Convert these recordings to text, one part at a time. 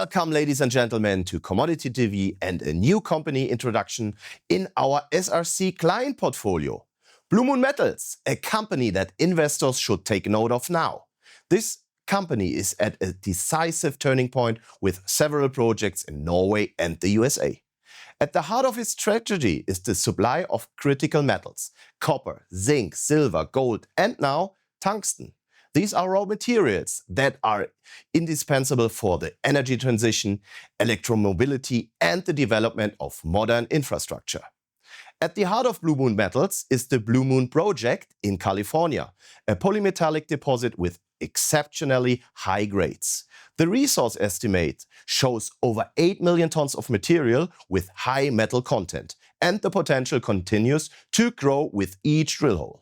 Welcome, ladies and gentlemen, to Commodity TV and a new company introduction in our SRC client portfolio. Blue Moon Metals, a company that investors should take note of now. This company is at a decisive turning point with several projects in Norway and the USA. At the heart of its strategy is the supply of critical metals: copper, zinc, silver, gold, and now tungsten. These are raw materials that are indispensable for the energy transition, electromobility, and the development of modern infrastructure. At the heart of Blue Moon Metals is the Blue Moon Project in California, a polymetallic deposit with exceptionally high grades. The resource estimate shows over 8 million tons of material with high metal content, and the potential continues to grow with each drill hole.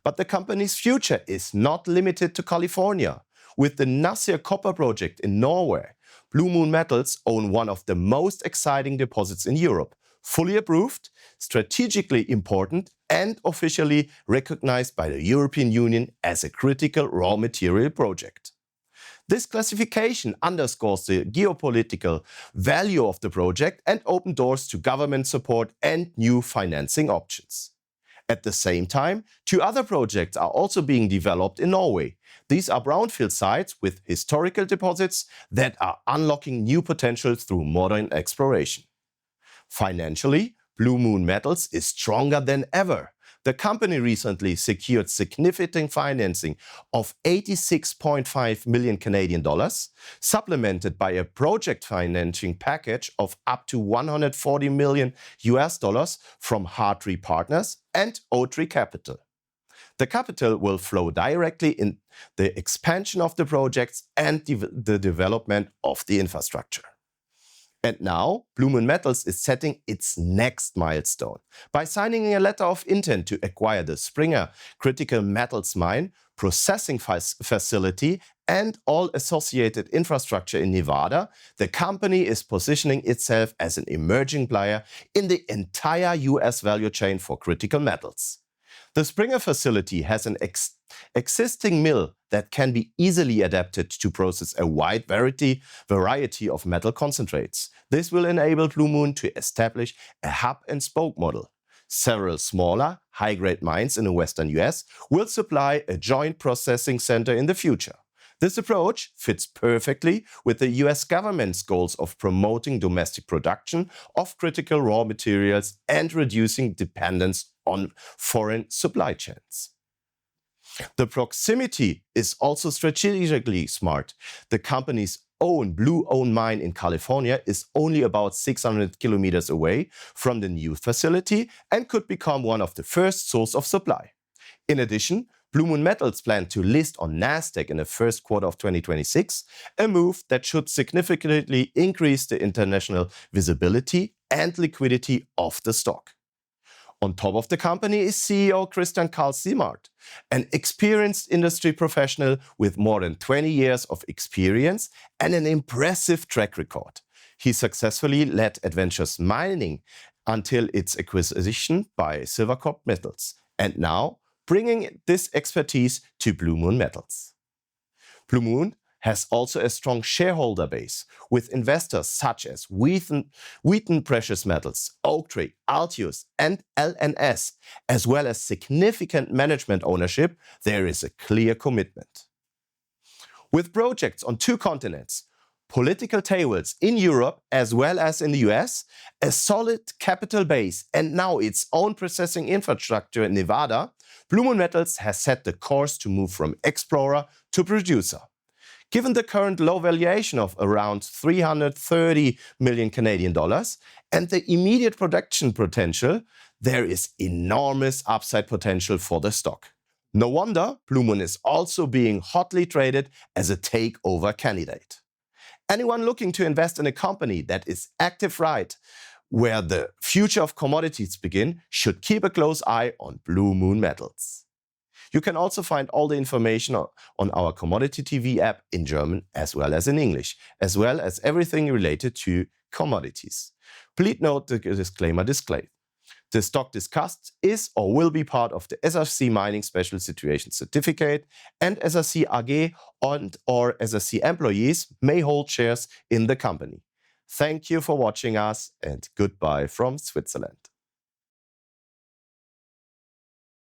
But the company's future is not limited to California. With the Nussir Copper Project in Norway, Blue Moon Metals own one of the most exciting deposits in Europe, fully approved, strategically important, and officially recognized by the European Union as a critical raw material project. This classification underscores the geopolitical value of the project and opens doors to government support and new financing options. At the same time, 2 other projects are also being developed in Norway. These are brownfield sites with historical deposits that are unlocking new potential through modern exploration. Financially, Blue Moon Metals is stronger than ever. The company recently secured significant financing of 86.5 million Canadian dollars, supplemented by a project financing package of up to 140 million US dollars from Hartree Partners and Oaktree Capital. The capital will flow directly in the expansion of the projects and the development of the infrastructure. And now, Blue Moon Metals is setting its next milestone by signing a letter of intent to acquire the Springer Critical Metals Mine, processing facility, and all associated infrastructure in Nevada. The company is positioning itself as an emerging player in the entire US value chain for critical metals. The Springer facility has an existing mill that can be easily adapted to process a wide variety of metal concentrates. This will enable Blue Moon to establish a hub-and-spoke model. Several smaller, high-grade mines in the western US will supply a joint processing center in the future. This approach fits perfectly with the US government's goals of promoting domestic production of critical raw materials and reducing dependence on foreign supply chains. The proximity is also strategically smart. The company's own Blue Moon mine in California is only about 600 kilometers away from the new facility and could become one of the first sources of supply. In addition, Blue Moon Metals plans to list on NASDAQ in the first quarter of 2026, a move that should significantly increase the international visibility and liquidity of the stock. On top of the company is CEO Christian Carl Simard, an experienced industry professional with more than 20 years of experience and an impressive track record. He successfully led Adventures Mining until its acquisition by Silvercorp Metals, and now bringing this expertise to Blue Moon Metals. Blue Moon has also a strong shareholder base, with investors such as Wheaton Precious Metals, Oaktree, Altius, and LNS, as well as significant management ownership. There is a clear commitment. With projects on 2 continents, political tailwinds in Europe as well as in the US, a solid capital base, and now its own processing infrastructure in Nevada, Blue Moon Metals has set the course to move from explorer to producer. Given the current low valuation of around 330 million Canadian dollars and the immediate production potential, there is enormous upside potential for the stock. No wonder Blue Moon is also being hotly traded as a takeover candidate. Anyone looking to invest in a company that is active right where the future of commodities begin should keep a close eye on Blue Moon Metals. You can also find all the information on our Commodity TV app in German as well as in English, as well as everything related to commodities. Please note the disclaimer displayed. The stock discussed is or will be part of the SRC Mining Special Situation Certificate, and SRC AG or SRC employees may hold shares in the company. Thank you for watching us, and goodbye from Switzerland.